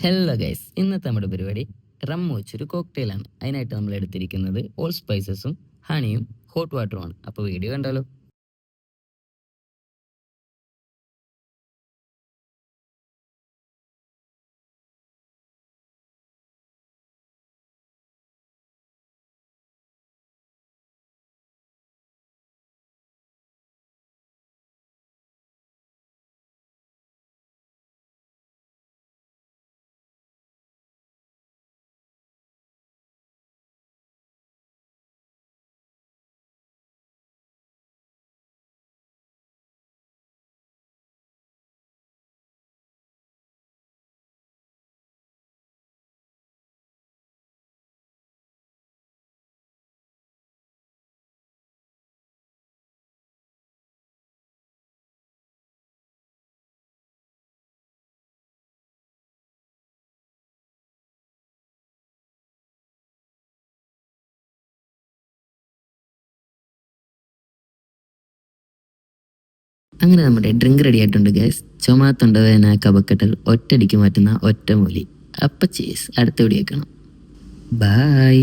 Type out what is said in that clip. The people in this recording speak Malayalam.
ഹലോ ഗൈസ്, ഇന്നത്തെ നമ്മുടെ പരിപാടി റം വെച്ചൊരു കോക്ടെയിലാണ്. അതിനായിട്ട് നമ്മൾ എടുത്തിരിക്കുന്നത് ഓൾ സ്പൈസസും ഹണിയും ഹോട്ട് വാട്ടറുമാണ്. അപ്പോൾ വീഡിയോ കണ്ടാലോ. അങ്ങനെ നമ്മുടെ ഡ്രിങ്ക് റെഡി ആയിട്ടുണ്ട് ഗൈസ്. ചുമ, തൊണ്ടവേദന, കഫക്കെട്ടൽ ഒറ്റയടിക്ക് മാറ്റുന്ന ഒറ്റമൂലി. അപ്പം ചീസ്, അടുത്ത വീഡിയോ കാണാം. ബൈ.